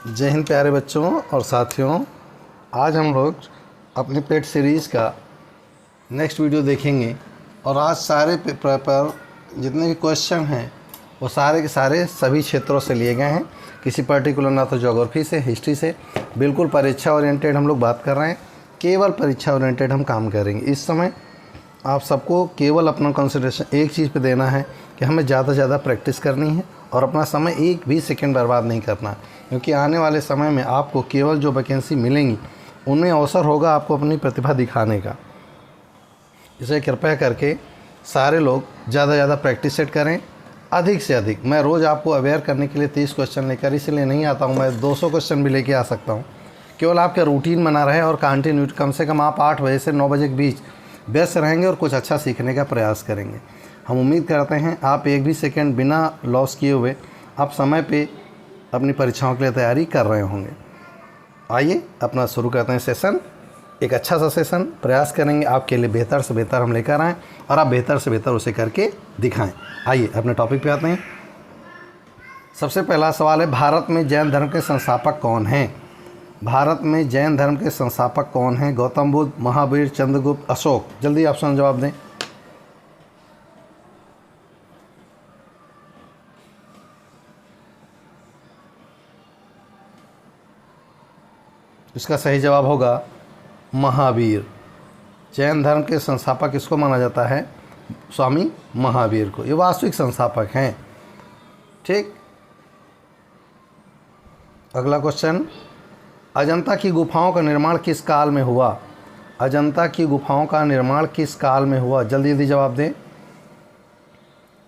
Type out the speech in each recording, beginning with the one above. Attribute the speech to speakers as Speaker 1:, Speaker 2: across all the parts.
Speaker 1: जय हिंद प्यारे बच्चों और साथियों। आज हम लोग अपनी पेट सीरीज़ का नेक्स्ट वीडियो देखेंगे और आज सारे पेपर पर जितने भी क्वेश्चन हैं वो सारे के सारे सभी क्षेत्रों से लिए गए हैं। किसी पर्टिकुलर ना तो ज्योग्राफी से, हिस्ट्री से, बिल्कुल परीक्षा ओरिएंटेड हम लोग बात कर रहे हैं। केवल परीक्षा ओरिएंटेड हम काम करेंगे। इस समय आप सबको केवल अपना कंसंट्रेशन एक चीज़ पे देना है कि हमें ज़्यादा से ज़्यादा प्रैक्टिस करनी है और अपना समय एक भी सेकंड बर्बाद नहीं करना है, क्योंकि आने वाले समय में आपको केवल जो वैकेंसी मिलेंगी उनमें अवसर होगा आपको अपनी प्रतिभा दिखाने का। इसे कृपया करके सारे लोग ज़्यादा से ज़्यादा प्रैक्टिस सेट करें, अधिक से अधिक। मैं रोज़ आपको अवेयर करने के लिए 30 क्वेश्चन लेकर इसलिए नहीं आता हूँ, मैं 200 क्वेश्चन भी लेके आ सकता हूँ। केवल आपका रूटीन बना रहे और कंटिन्यू कम से कम आप 8 बजे से 9 बजे के बीच व्यस्त रहेंगे और कुछ अच्छा सीखने का प्रयास करेंगे। हम उम्मीद करते हैं आप एक भी सेकंड बिना लॉस किए हुए आप समय पे अपनी परीक्षाओं के लिए तैयारी कर रहे होंगे। आइए अपना शुरू करते हैं सेशन। एक अच्छा सा सेशन प्रयास करेंगे आपके लिए बेहतर से बेहतर हम लेकर आएँ और आप बेहतर से बेहतर उसे करके दिखाएं। आइए अपने टॉपिक पे आते हैं। सबसे पहला सवाल है, भारत में जैन धर्म के संस्थापक कौन हैं? भारत में जैन धर्म के संस्थापक कौन हैं? गौतम बुद्ध, महावीर, चंद्रगुप्त, अशोक। जल्दी ऑप्शन जवाब दें। इसका सही जवाब होगा महावीर। जैन धर्म के संस्थापक किसको माना जाता है? स्वामी महावीर को। ये वास्तविक संस्थापक हैं। ठीक, अगला क्वेश्चन, अजंता की गुफाओं का निर्माण किस काल में हुआ? अजंता की गुफाओं का निर्माण किस काल में हुआ? जल्दी जल्दी जवाब दें।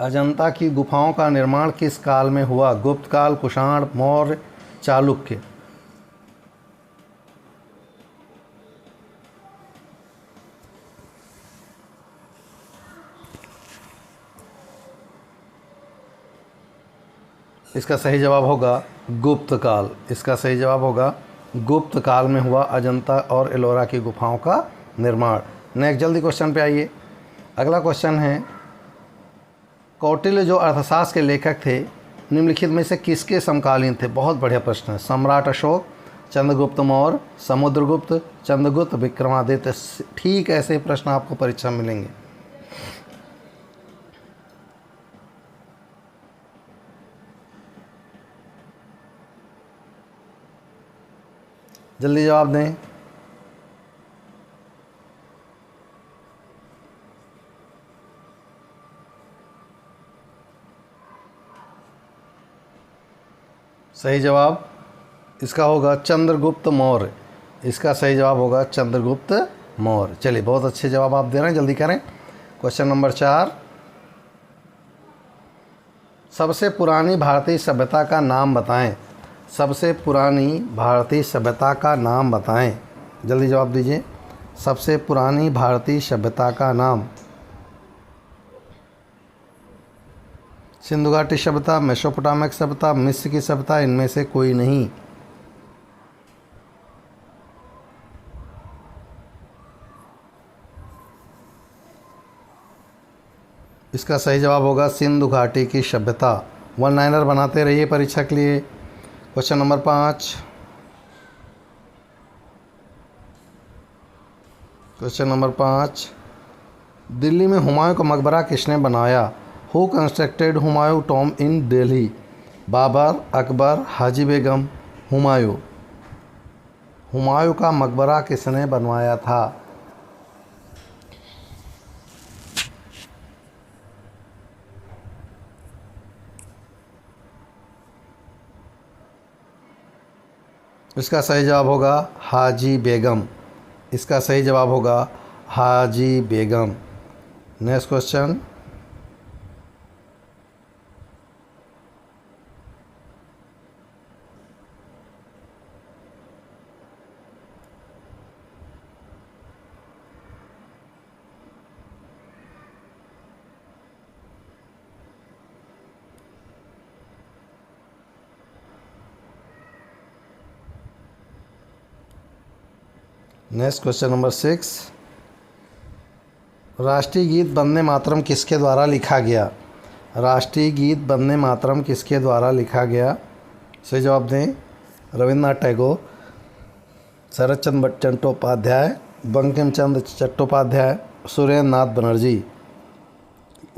Speaker 1: अजंता की गुफाओं का निर्माण किस काल में हुआ? गुप्त काल, कुषाण, मौर्य, चालुक्य। इसका सही जवाब होगा गुप्त काल। इसका सही जवाब होगा गुप्त काल में हुआ अजंता और एलोरा की गुफाओं का निर्माण। नेक्स्ट जल्दी क्वेश्चन पे आइए। अगला क्वेश्चन है, कौटिल्य जो अर्थशास्त्र के लेखक थे निम्नलिखित में से किसके समकालीन थे? बहुत बढ़िया प्रश्न है। सम्राट अशोक, चंद्रगुप्त मौर्य, समुद्रगुप्त, चंद्रगुप्त, विक्रमादित्य। ठीक ऐसे प्रश्न आपको परीक्षा में मिलेंगे। जल्दी जवाब दें। सही जवाब इसका होगा चंद्रगुप्त मौर्य। इसका सही जवाब होगा चंद्रगुप्त मौर्य। चलिए, बहुत अच्छे जवाब आप दे रहे हैं, जल्दी करें। क्वेश्चन नंबर 4, सबसे पुरानी भारतीय सभ्यता का नाम बताएं। सबसे पुरानी भारतीय सभ्यता का नाम बताएं। जल्दी जवाब दीजिए। सबसे पुरानी भारतीय सभ्यता का नाम। सिंधु घाटी सभ्यता, मेसोपोटामिक सभ्यता, मिस्र की सभ्यता, इनमें से कोई नहीं। इसका सही जवाब होगा सिंधु घाटी की सभ्यता। 1-लाइनर बनाते रहिए परीक्षा के लिए। Question number 5, question number 5, Delhi में हुमायूं का मकबरा किसने बनाया? हु कंस्ट्रक्टेड हुमायूं टॉम इन दिल्ली? बाबर, अकबर, हाजी बेगम, हुमायूं। हुमायूं का मकबरा किसने बनवाया था? इसका सही जवाब होगा हाजी बेगम। इसका सही जवाब होगा Haji Begum. Next question, next question number 6, राष्ट्रीय गीत वंदे मातरम किसके द्वारा लिखा गया? राष्ट्रीय गीत वंदे मातरम किसके द्वारा लिखा गया? सही जवाब दें। रविन्द्रनाथ टैगोर, शरत चंद्र चट्टोपाध्याय, बंकिम चंद्र चट्टोपाध्याय, सुरेंद्र नाथ बनर्जी।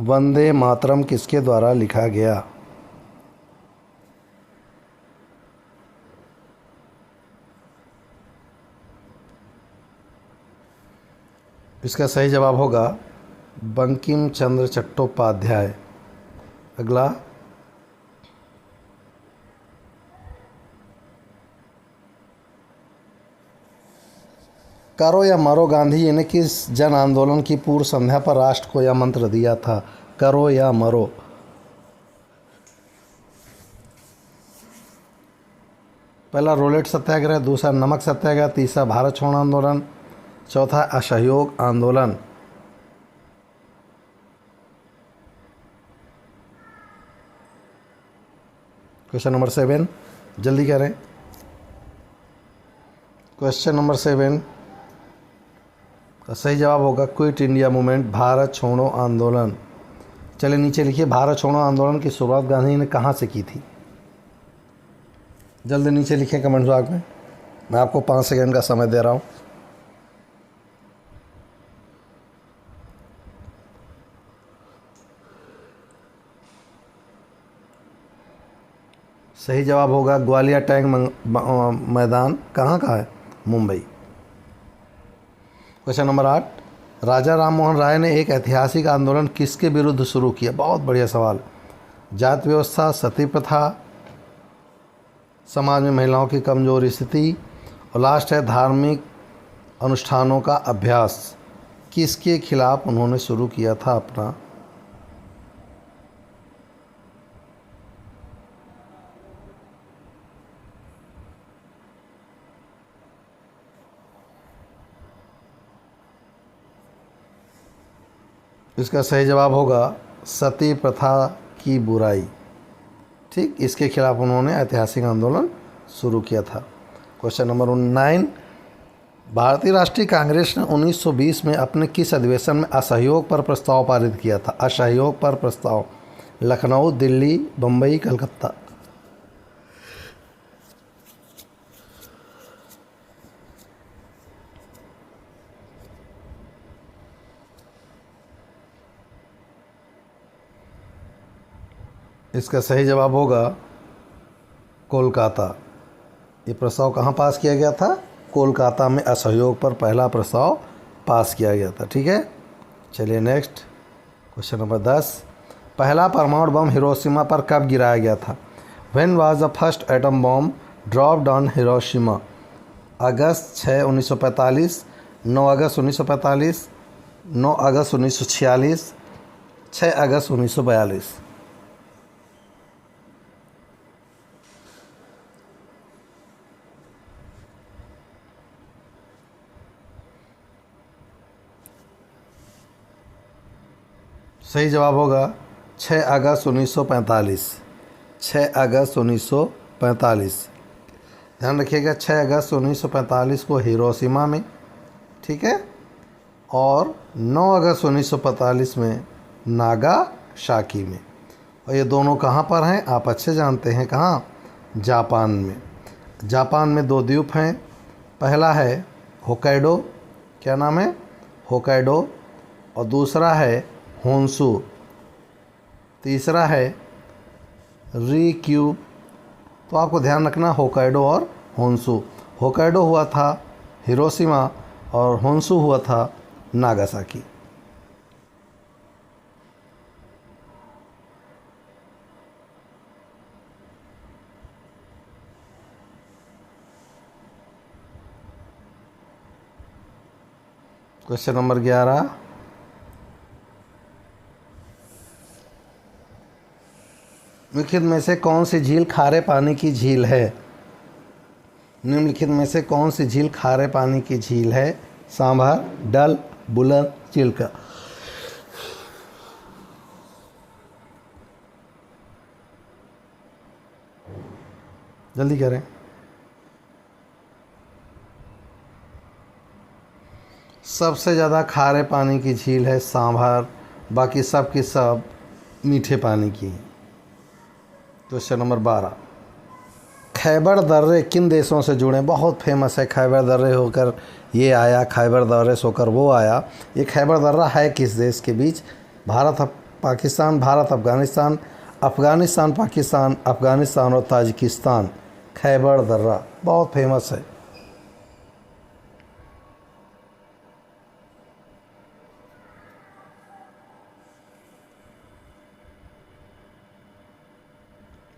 Speaker 1: वंदे मातरम किसके द्वारा लिखा गया? इसका सही जवाब होगा बंकिम चंद्र चट्टोपाध्याय। अगला, करो या मरो गांधी जी ने किस जन आंदोलन की पूर्व संध्या पर राष्ट्र को यह मंत्र दिया था? करो या मरो। पहला रोलेट सत्याग्रह, दूसरा नमक सत्याग्रह, तीसरा भारत छोड़ो आंदोलन, चौथा असहयोग आंदोलन। क्वेश्चन नंबर 7, जल्दी करें। क्वेश्चन नंबर 7 का सही जवाब होगा क्विट इंडिया मूवमेंट, भारत छोड़ो आंदोलन। चलिए नीचे लिखिए, भारत छोड़ो आंदोलन की शुरुआत गांधी जी ने कहाँ से की थी? जल्दी नीचे लिखिए कमेंट बॉक्स में, मैं आपको 5 सेकंड का समय दे रहा हूँ। सही जवाब होगा ग्वालियर टैंक मैदान। कहाँ का है? मुंबई। क्वेश्चन नंबर 8, राजा राम मोहन राय ने एक ऐतिहासिक आंदोलन किसके विरुद्ध शुरू किया? बहुत बढ़िया सवाल। जाति व्यवस्था, सती प्रथा, समाज में महिलाओं की कमजोर स्थिति, और लास्ट है धार्मिक अनुष्ठानों का अभ्यास। किसके खिलाफ उन्होंने शुरू किया था अपना? इसका सही जवाब होगा सती प्रथा की बुराई। ठीक, इसके खिलाफ उन्होंने ऐतिहासिक आंदोलन शुरू किया था। क्वेश्चन नंबर 9, भारतीय राष्ट्रीय कांग्रेस ने 1920 में अपने किस अधिवेशन में असहयोग पर प्रस्ताव पारित किया था? असहयोग पर प्रस्ताव। लखनऊ, दिल्ली, बम्बई, कलकत्ता। इसका सही जवाब होगा कोलकाता। ये प्रस्ताव कहाँ पास किया गया था? कोलकाता में असहयोग पर पहला प्रस्ताव पास किया गया था। ठीक है, चलिए नेक्स्ट क्वेश्चन नंबर 10, पहला परमाणु बम हिरोशिमा पर कब गिराया गया था? When was the first atom bomb dropped on Hiroshima? अगस्त 6, 1945, 9 अगस्त 1945, 9 अगस्त 1946, 6 अगस्त 1942। सही जवाब होगा 6 अगस्त 1945। 6 अगस्त 1945। ध्यान रखिएगा 6 अगस्त 1945 को हिरोशिमा में, ठीक है, और 9 अगस्त 1945 में नागासाकी में। और ये दोनों कहाँ पर हैं? आप अच्छे जानते हैं, कहाँ? जापान में। जापान में 2 द्वीप हैं, पहला है होकाइडो, क्या नाम है? होकाइडो, और दूसरा है होन्शु, तीसरा है रिक्यू। तो आपको ध्यान रखना होकाइडो और होन्शु। होकाइडो हुआ था हिरोशिमा और होन्शु हुआ था नागासाकी। क्वेश्चन नंबर 11, निम्नलिखित में से कौन सी झील खारे पानी की झील है? निम्नलिखित में से कौन सी झील खारे पानी की झील है? सांभर, डल, बुलर, चिल्का। जल्दी करें। सबसे ज़्यादा खारे पानी की झील है सांभर, बाकी सब की सब मीठे पानी की है। क्वेश्चन नंबर 12, खैबर दर्रे किन देशों से जुड़े? बहुत फेमस है, खैबर दर्रे होकर ये आया, खैबर दर्रे से होकर वो आया। ये खैबर दर्रा है किस देश के बीच? भारत पाकिस्तान, भारत अफ़गानिस्तान, अफ़गानिस्तान पाकिस्तान, अफ़गानिस्तान और ताजिकिस्तान। खैबर दर्रा बहुत फेमस है।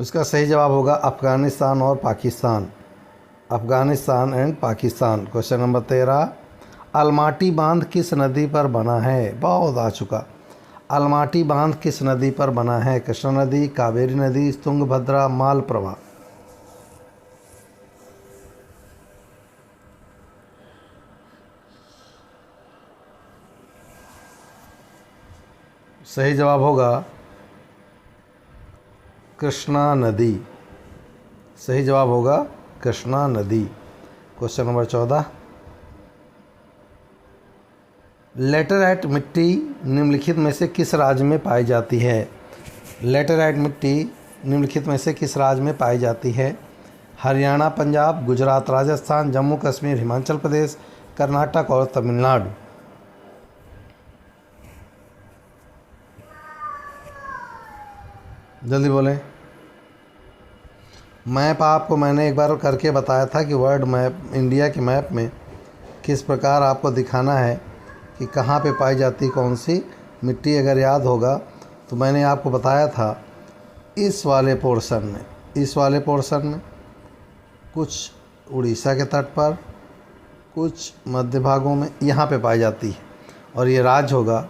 Speaker 1: इसका सही जवाब होगा अफ़गानिस्तान और Pakistan, Afghanistan and Pakistan. Question number 13, Almaty बांध किस नदी पर बना है? बहुत आ चुका। अलमाटी बांध किस नदी पर बना है? कृष्णा नदी, कावेरी नदी, तुंगभद्रा, मालप्रभा। सही जवाब होगा कृष्णा नदी। सही जवाब होगा कृष्णा नदी। क्वेश्चन नंबर 14, लेटराइट मिट्टी निम्नलिखित में से किस राज्य में पाई जाती है? लेटराइट मिट्टी निम्नलिखित में से किस राज्य में पाई जाती है? हरियाणा, पंजाब, गुजरात, राजस्थान, जम्मू कश्मीर, हिमाचल प्रदेश, कर्नाटक और तमिलनाडु। जल्दी बोलें। मैप आपको मैंने एक बार करके बताया था कि वर्ल्ड मैप, इंडिया के मैप में किस प्रकार आपको दिखाना है कि कहाँ पे पाई जाती कौन सी मिट्टी। अगर याद होगा तो मैंने आपको बताया था इस वाले पोर्शन में कुछ उड़ीसा के तट पर, कुछ मध्य भागों में यहाँ पे पाई जाती है, और ये राज्य होगा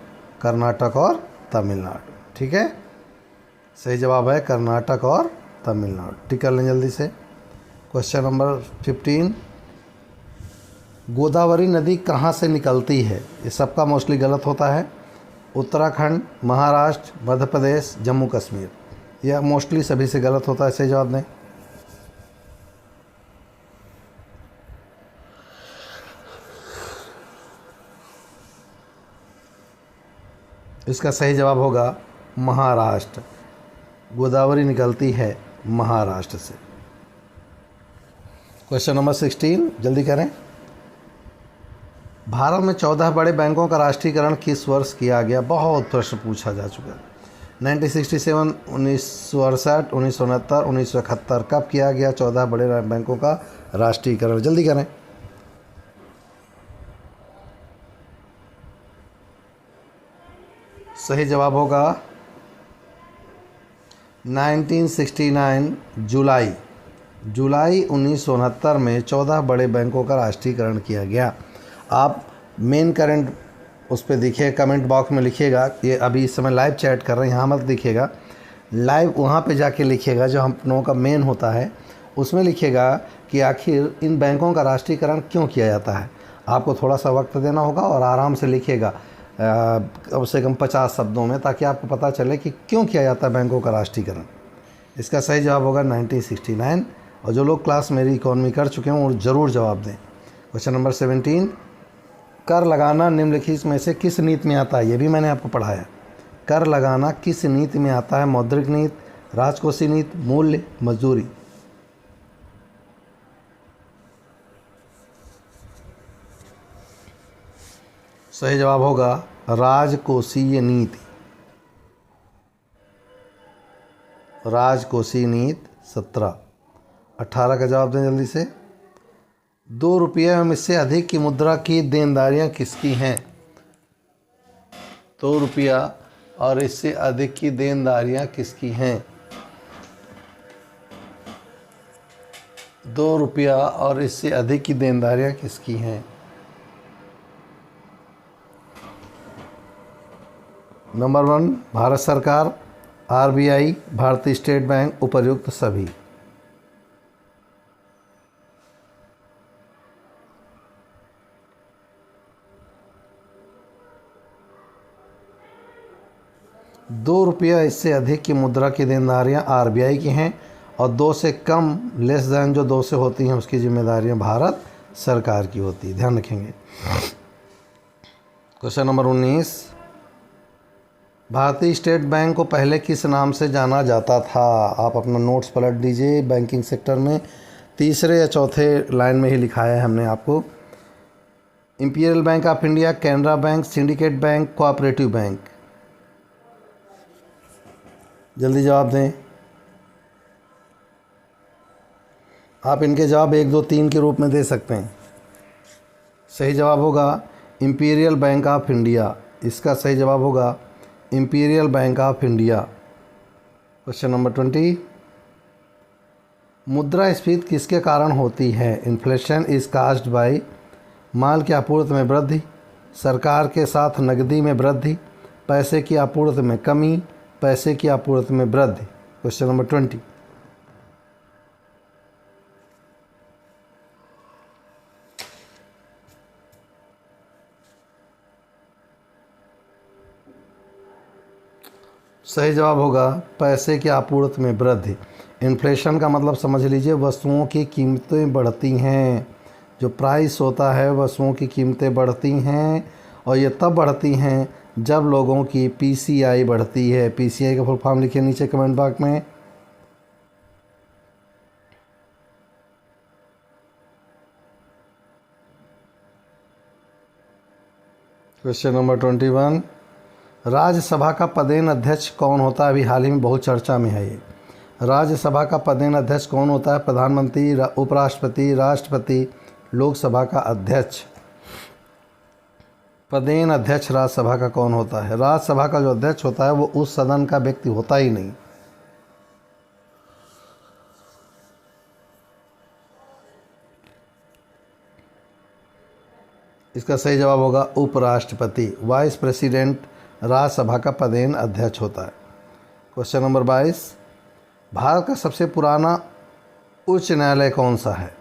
Speaker 1: कर्नाटक और तमिलनाडु। ठीक है, सही जवाब है कर्नाटक और तमिलनाडु। टिक कर लें जल्दी से। क्वेश्चन नंबर 15, गोदावरी नदी कहाँ से निकलती है? ये सबका मोस्टली गलत होता है। उत्तराखंड, महाराष्ट्र, मध्य प्रदेश, जम्मू कश्मीर। यह मोस्टली सभी से गलत होता है। सही जवाब दें। इसका सही जवाब होगा महाराष्ट्र। गोदावरी निकलती है महाराष्ट्र से। क्वेश्चन नंबर 16, जल्दी करें। भारत में 14 बड़े बैंकों का राष्ट्रीयकरण किस वर्ष किया गया? बहुत प्रश्न पूछा जा चुका है। 1967, 1968, 1969, 1971। कब किया गया 14 बड़े बैंकों का राष्ट्रीयकरण? जल्दी करें। सही जवाब होगा 1969, जुलाई 1969 में 14 बड़े बैंकों का राष्ट्रीयकरण किया गया। आप मेन करंट उस पर देखिए, कमेंट बॉक्स में लिखिएगा। ये अभी इस समय लाइव चैट कर रहे हैं, यहाँ मत लिखिएगा, लाइव वहाँ पे जाके लिखिएगा जो हम लोगों का मेन होता है, उसमें लिखिएगा कि आखिर इन बैंकों का राष्ट्रीयकरण क्यों किया जाता है। आपको थोड़ा सा वक्त देना होगा और आराम से लिखिएगा, कम से कम 50 शब्दों में, ताकि आपको पता चले कि क्यों किया जाता है बैंकों का राष्ट्रीयकरण। इसका सही जवाब होगा 1969। और जो लोग क्लास मेरी इकोनॉमी कर चुके हैं वो ज़रूर जवाब दें। क्वेश्चन नंबर 17, कर लगाना निम्नलिखित में से किस नीति में आता है? ये भी मैंने आपको पढ़ाया। कर लगाना किस नीति में आता है? मौद्रिक नीति, राजकोषीय नीति, मूल्य, मजदूरी। सही जवाब होगा राजकोषीय नीति। राजकोषीय नीति 17। 18 का जवाब दें जल्दी से। 2 रुपये एवं इससे अधिक की मुद्रा की देनदारियां किसकी हैं? 2 रुपया और इससे अधिक की देनदारियां किसकी हैं? 2 रुपया और इससे अधिक की देनदारियां किसकी हैं? नंबर 1 भारत सरकार, आरबीआई, भारतीय स्टेट बैंक, उपर्युक्त सभी। ₹2 इससे अधिक की मुद्रा की देनदारियां आरबीआई की हैं, और 2 से कम, लेस दैन, जो 2 से होती हैं उसकी जिम्मेदारियां भारत सरकार की होती है। ध्यान रखेंगे। क्वेश्चन नंबर 19, भारतीय स्टेट बैंक को पहले किस नाम से जाना जाता था? आप अपना नोट्स पलट दीजिए। बैंकिंग सेक्टर में तीसरे या चौथे लाइन में ही लिखा है हमने आपको। Imperial bank of India, Canara bank, syndicate bank, cooperative bank. जल्दी जवाब दें। आप इनके जवाब 1, 2, 3 के रूप में दे सकते हैं। सही जवाब होगा इंपीरियल बैंक ऑफ इंडिया। इसका सही जवाब होगा imperial bank of India. Question number 20, मुद्रास्फीति किसके कारण होती है? इन्फ्लेशन इज कास्ड बाय माल की आपूर्ति में वृद्धि, सरकार के साथ नकदी में वृद्धि, पैसे की आपूर्ति में कमी, पैसे की आपूर्ति में वृद्धि। क्वेश्चन नंबर 20, सही जवाब होगा पैसे की आपूर्ति में वृद्धि। इन्फ्लेशन का मतलब समझ लीजिए वस्तुओं की कीमतें बढ़ती हैं। जो प्राइस होता है वस्तुओं की कीमतें बढ़ती हैं, और ये तब बढ़ती हैं जब लोगों की पीसीआई बढ़ती है। पीसीआई का फुल फॉर्म लिखिए नीचे कमेंट बॉक्स में। क्वेश्चन नंबर 21, राज्यसभा का पदेन अध्यक्ष कौन होता है? अभी हाल ही में बहुत चर्चा में है ये। राज्यसभा का पदेन अध्यक्ष कौन होता है? प्रधानमंत्री, उपराष्ट्रपति, राष्ट्रपति, लोकसभा का अध्यक्ष। पदेन अध्यक्ष राज्यसभा का कौन होता है? राज्यसभा का जो अध्यक्ष होता है वो उस सदन का व्यक्ति होता ही नहीं। इसका सही जवाब होगा उपराष्ट्रपति। वाइस प्रेसिडेंट राज्यसभा का पदेन अध्यक्ष होता है। क्वेश्चन नंबर 22, भारत का सबसे पुराना उच्च न्यायालय कौन सा है?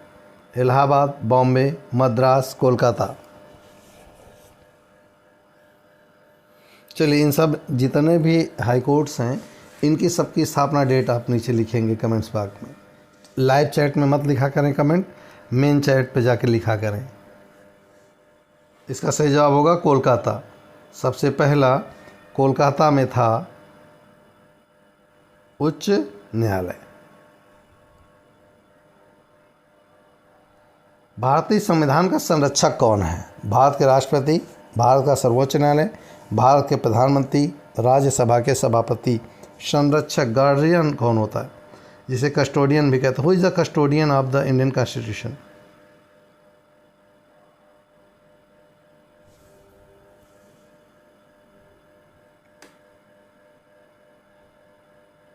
Speaker 1: इलाहाबाद, बॉम्बे, मद्रास, कोलकाता। चलिए इन सब जितने भी हाई कोर्ट्स हैं इनकी सबकी स्थापना डेट आप नीचे लिखेंगे कमेंट्स बॉक्स में। लाइव चैट में मत लिखा करें कमेंट, मेन चैट पे जाके लिखा करें। इसका सही जवाब होगा कोलकाता। सबसे पहला कोलकाता में था उच्च न्यायालय। भारतीय संविधान का संरक्षक कौन है? भारत के राष्ट्रपति, भारत का सर्वोच्च न्यायालय, भारत के प्रधानमंत्री, राज्यसभा के सभापति। संरक्षक गार्डियन कौन होता है? जिसे कस्टोडियन भी कहते हैं। Who is the custodian of the Indian constitution?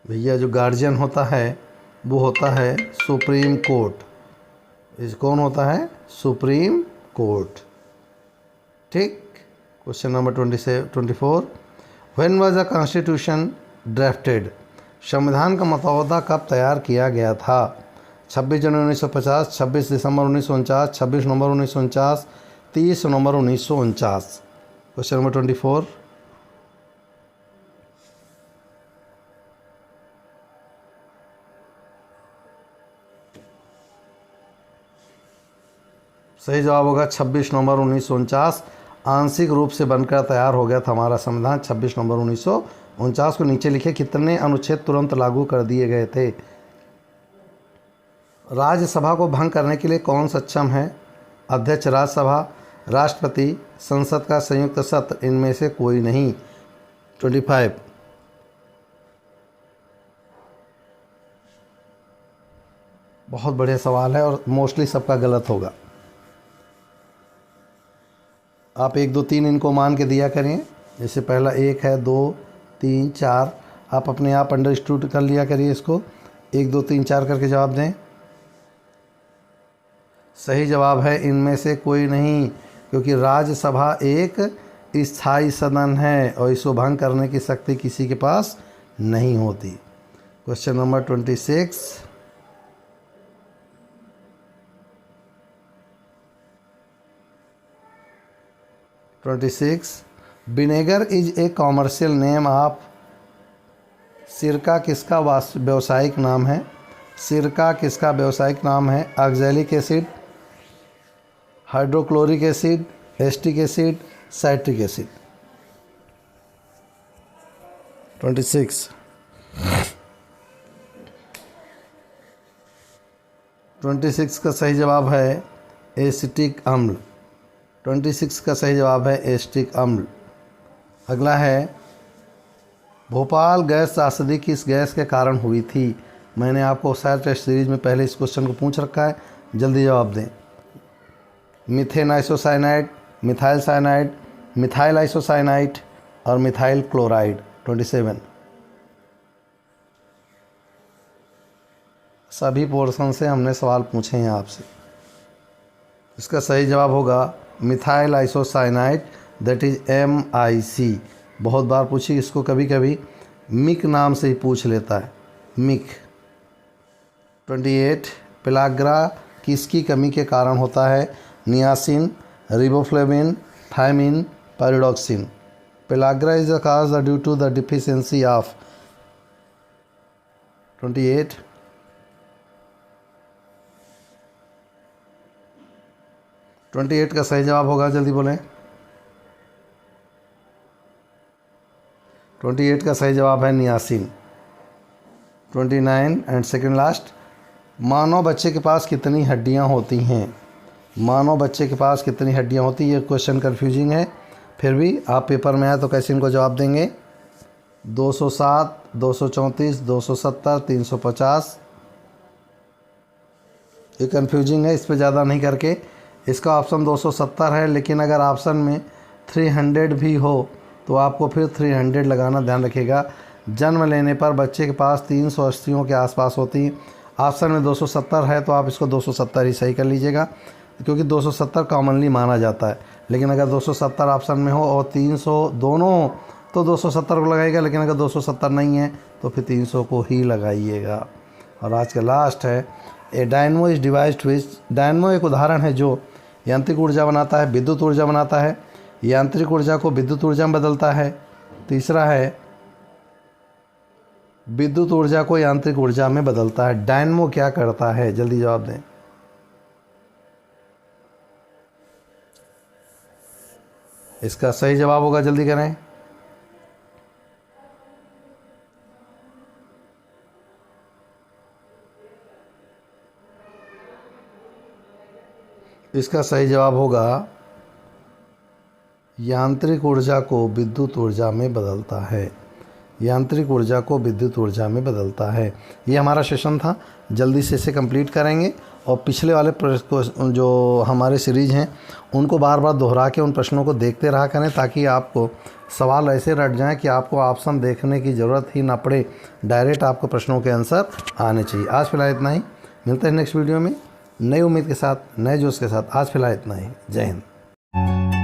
Speaker 1: भैया जो गार्जियन होता है वो होता है सुप्रीम कोर्ट। इस कौन होता है? Supreme court. ठीक। Question number 24, when was the constitution drafted? संविधान का मसौदा कब तैयार किया गया था? 26 जनवरी 1950, 26 दिसंबर 1949, 26 नवंबर 1949, 30 नवंबर 1949। क्वेश्चन नंबर 24, सही जवाब होगा 26 नवंबर 1949। आंशिक रूप से बनकर तैयार हो गया था हमारा संविधान 26 नवंबर 1949 को। नीचे लिखे कितने अनुच्छेद तुरंत लागू कर दिए गए थे? राज्यसभा को भंग करने के लिए कौन सक्षम है? अध्यक्ष राज्यसभा, राष्ट्रपति, संसद का संयुक्त सत्र, इनमें से कोई नहीं। 25, बहुत बढ़िया सवाल है और मोस्टली सबका गलत होगा। आप 1, 2, 3 इनको मान के दिया करें। जैसे पहला 1 है, 2, 3, 4, आप अपने आप अंडरस्टूड कर लिया करिए इसको। 1, 2, 3, 4 करके जवाब दें। सही जवाब है इनमें से कोई नहीं, क्योंकि राज्यसभा एक स्थायी सदन है और इसको भंग करने की शक्ति किसी के पास नहीं होती। Question number 26, vinegar is a commercial name of? सिरका किसका व्यावसायिक नाम है? सिरका किसका व्यावसायिक नाम है? Oxalic acid, hydrochloric acid, acetic acid, citric acid. 26 26 का सही जवाब है एसिटिक अम्ल। 26 का सही जवाब है एसिटिक अम्ल। अगला है भोपाल गैस त्रासदी किस गैस के कारण हुई थी। मैंने आपको शायद टेस्ट सीरीज में पहले इस क्वेश्चन को पूछ रखा है, जल्दी जवाब दें। Methane isocyanide, methyl cyanide, methyl isocyanide और मिथाइल क्लोराइड। 27 सभी पोर्शन से हमने सवाल पूछे हैं आपसे। इसका सही जवाब होगा methyl isocyanide, that is MIC। बहुत बार पूछी, इसको कभी कभी मिक नाम से ही पूछ लेता है, मिक। 28 पेलाग्रा किसकी कमी के कारण होता है। Niacin, riboflavin, thiamine, pyridoxine. Pellagra is the cause due to the deficiency of 28 28 का सही जवाब होगा, जल्दी बोलें। 28 का सही जवाब है नियासिन। 29 एंड सेकेंड लास्ट, मानव बच्चे के पास कितनी हड्डियां होती हैं। मानव बच्चे के पास कितनी हड्डियां होती हैं। ये क्वेश्चन कन्फ्यूजिंग है, फिर भी आप पेपर में आए तो कैसे इनको जवाब देंगे। 207, 234, 270, 350। ये कन्फ्यूजिंग है, इस पर ज़्यादा नहीं करके इसका ऑप्शन 270 है, लेकिन अगर ऑप्शन में 300 भी हो तो आपको फिर 300 लगाना, ध्यान रखिएगा। जन्म लेने पर बच्चे के पास 300 अस्थियों के आसपास होती हैं। ऑप्शन में 270 है तो आप इसको 270 ही सही कर लीजिएगा, क्योंकि 270 कॉमनली माना जाता है। लेकिन अगर 270 ऑप्शन में हो और 300 दोनों हो तो 270 को लगाइएगा, लेकिन अगर 270 नहीं है तो फिर 300 को ही लगाइएगा। और आज का लास्ट है a dynamo is device to which. Dynamo एक उदाहरण है जो यांत्रिक ऊर्जा बनाता है, विद्युत ऊर्जा बनाता है, यांत्रिक ऊर्जा को विद्युत ऊर्जा में बदलता है। तीसरा है विद्युत ऊर्जा को यांत्रिक ऊर्जा में बदलता है। डायनमो क्या करता है, जल्दी जवाब दें। इसका सही जवाब होगा, जल्दी करें। इसका सही जवाब होगा यांत्रिक ऊर्जा को विद्युत ऊर्जा में बदलता है। यांत्रिक ऊर्जा को विद्युत ऊर्जा में बदलता है। ये हमारा सेशन था, जल्दी से इसे कंप्लीट करेंगे और पिछले वाले जो हमारे सीरीज हैं उनको बार बार दोहरा के उन प्रश्नों को देखते रहा करें, ताकि आपको सवाल ऐसे रट जाएं कि आपको ऑप्शन देखने की ज़रूरत ही ना पड़े, डायरेक्ट आपको प्रश्नों के आंसर आने चाहिए। आज फिलहाल इतना ही, मिलते हैं नेक्स्ट वीडियो में नई उम्मीद के साथ, नए जोश के साथ। आज फिलहाल इतना ही, जय हिंद।